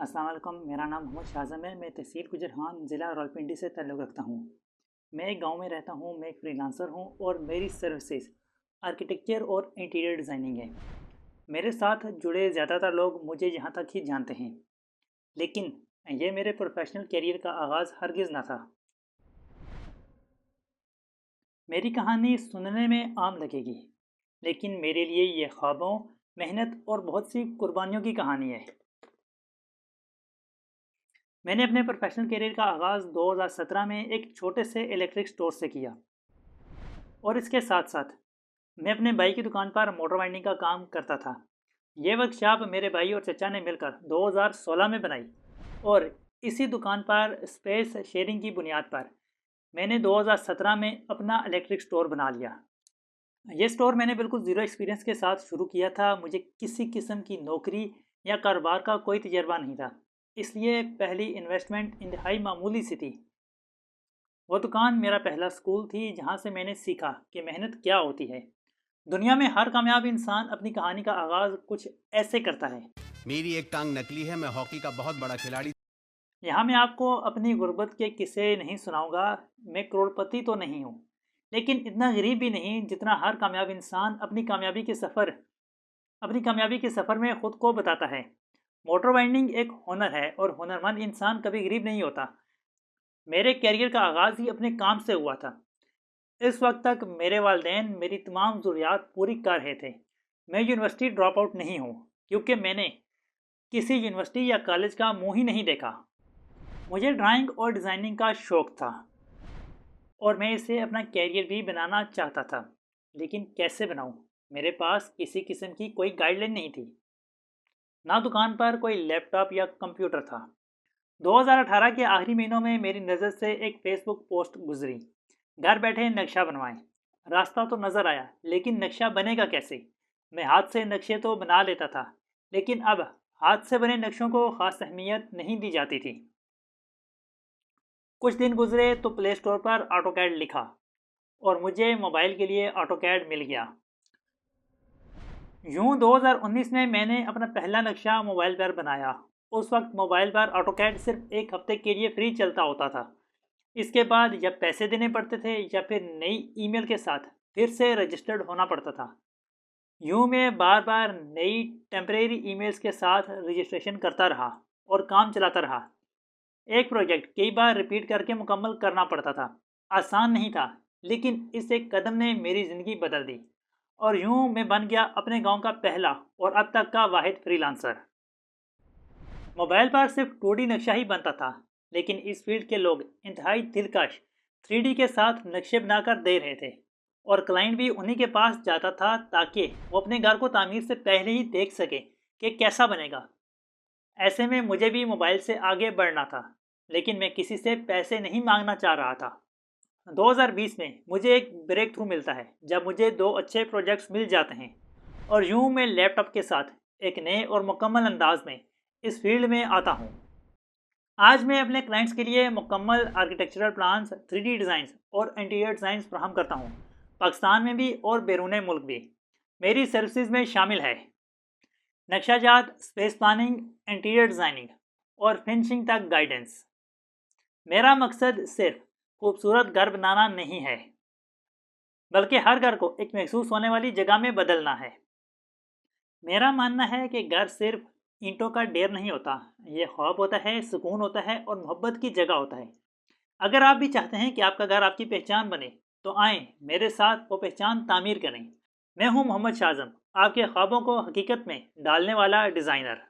अस्सलाम वालेकुम। मेरा नाम मोहम्मद शाहज़म है। मैं तहसील गुजरहान ज़िला रावलपिंडी से ताल्लुक़ रखता हूँ। मैं एक गांव में रहता हूँ। मैं एक फ्रीलांसर हूँ और मेरी सर्विसेज आर्किटेक्चर और इंटीरियर डिज़ाइनिंग है। मेरे साथ जुड़े ज़्यादातर लोग मुझे यहाँ तक ही जानते हैं, लेकिन ये मेरे प्रोफेशनल करियर का आगाज़ हरगिज़ ना था। मेरी कहानी सुनने में आम लगेगी, लेकिन मेरे लिए ये ख्वाबों, मेहनत और बहुत सी कुर्बानियों की कहानी है। मैंने अपने प्रोफेशनल करियर का आगाज़ 2017 में एक छोटे से इलेक्ट्रिक स्टोर से किया और इसके साथ साथ मैं अपने भाई की दुकान पर मोटर वाइंडिंग का काम करता था। ये वर्कशॉप मेरे भाई और चचा ने मिलकर 2016 में बनाई और इसी दुकान पर स्पेस शेयरिंग की बुनियाद पर मैंने 2017 में अपना इलेक्ट्रिक स्टोर बना लिया। ये स्टोर मैंने बिल्कुल ज़ीरो एक्सपीरियंस के साथ शुरू किया था। मुझे किसी किस्म की नौकरी या कारोबार का कोई तजर्बा नहीं था, इसलिए पहली इन्वेस्टमेंट इंतहाई मामूली सी थी। वो दुकान मेरा पहला स्कूल थी जहाँ से मैंने सीखा कि मेहनत क्या होती है। दुनिया में हर कामयाब इंसान अपनी कहानी का आगाज़ कुछ ऐसे करता है। मेरी एक टांग नकली है, मैं हॉकी का बहुत बड़ा खिलाड़ी। यहाँ मैं आपको अपनी गुर्बत के किस्से नहीं सुनाऊंगा। मैं करोड़पति तो नहीं हूँ, लेकिन इतना गरीब भी नहीं जितना हर कामयाब इंसान अपनी कामयाबी के सफ़र में ख़ुद को बताता है। मोटर वाइंडिंग एक हुनर है और हुनरमंद इंसान कभी गरीब नहीं होता। मेरे कैरियर का आगाज़ ही अपने काम से हुआ था। इस वक्त तक मेरे वालिदैन मेरी तमाम ज़रूरियात पूरी कर रहे थे। मैं यूनिवर्सिटी ड्रॉप आउट नहीं हूँ, क्योंकि मैंने किसी यूनिवर्सिटी या कॉलेज का मुंह ही नहीं देखा। मुझे ड्राइंग और डिज़ाइनिंग का शौक़ था और मैं इसे अपना कैरियर भी बनाना चाहता था, लेकिन कैसे बनाऊँ? मेरे पास किसी किस्म की कोई गाइडलाइन नहीं थी, ना दुकान पर कोई लैपटॉप या कंप्यूटर था। 2018 के आखिरी महीनों में मेरी नज़र से एक फेसबुक पोस्ट गुजरी, घर बैठे नक्शा बनवाएं। रास्ता तो नज़र आया, लेकिन नक्शा बनेगा कैसे? मैं हाथ से नक्शे तो बना लेता था, लेकिन अब हाथ से बने नक्शों को ख़ास अहमियत नहीं दी जाती थी। कुछ दिन गुजरे तो प्ले स्टोर पर ऑटोकैड लिखा और मुझे मोबाइल के लिए ऑटोकैड मिल गया। यूँ 2019 में मैंने अपना पहला नक्शा मोबाइल पर बनाया। उस वक्त मोबाइल पर ऑटोकैड सिर्फ एक हफ्ते के लिए फ्री चलता होता था। इसके बाद या पैसे देने पड़ते थे या फिर नई ईमेल के साथ फिर से रजिस्टर्ड होना पड़ता था। यूँ मैं बार बार नई टेम्परेरी ईमेल्स के साथ रजिस्ट्रेशन करता रहा और काम चलाता रहा। एक प्रोजेक्ट कई बार रिपीट करके मुकम्मल करना पड़ता था। आसान नहीं था, लेकिन इस एक कदम ने मेरी ज़िंदगी बदल दी और यूँ मैं बन गया अपने गांव का पहला और अब तक का वाहिद फ्रीलांसर। मोबाइल पर सिर्फ 2D नक्शा ही बनता था, लेकिन इस फील्ड के लोग इंतहाई दिलकश 3D के साथ नक्शे बनाकर दे रहे थे और क्लाइंट भी उन्हीं के पास जाता था ताकि वो अपने घर को तामीर से पहले ही देख सके कि कैसा बनेगा। ऐसे में मुझे भी मोबाइल से आगे बढ़ना था, लेकिन मैं किसी से पैसे नहीं मांगना चाह रहा था। 2020 में मुझे एक ब्रेक थ्रू मिलता है जब मुझे दो अच्छे प्रोजेक्ट्स मिल जाते हैं और यूँ मैं लैपटॉप के साथ एक नए और मुकम्मल अंदाज में इस फील्ड में आता हूँ। आज मैं अपने क्लाइंट्स के लिए मुकम्मल आर्किटेक्चरल प्लान्स, 3D डिज़ाइंस और इंटीरियर डिज़ाइंस फराहम करता हूँ, पाकिस्तान में भी और बैरून मुल्क भी। मेरी सर्विसेज में शामिल है नक्शाजात, स्पेस प्लानिंग, इंटीरियर डिज़ाइनिंग और फिनिशिंग तक गाइडेंस। मेरा मकसद सिर्फ खूबसूरत घर बनाना नहीं है, बल्कि हर घर को एक महसूस होने वाली जगह में बदलना है। मेरा मानना है कि घर सिर्फ ईंटों का ढेर नहीं होता, ये ख्वाब होता है, सुकून होता है और मोहब्बत की जगह होता है। अगर आप भी चाहते हैं कि आपका घर आपकी पहचान बने, तो आएँ मेरे साथ वो पहचान तामीर करें। मैं हूँ मोहम्मद शाहज़म, आपके ख्वाबों को हकीकत में डालने वाला डिज़ाइनर।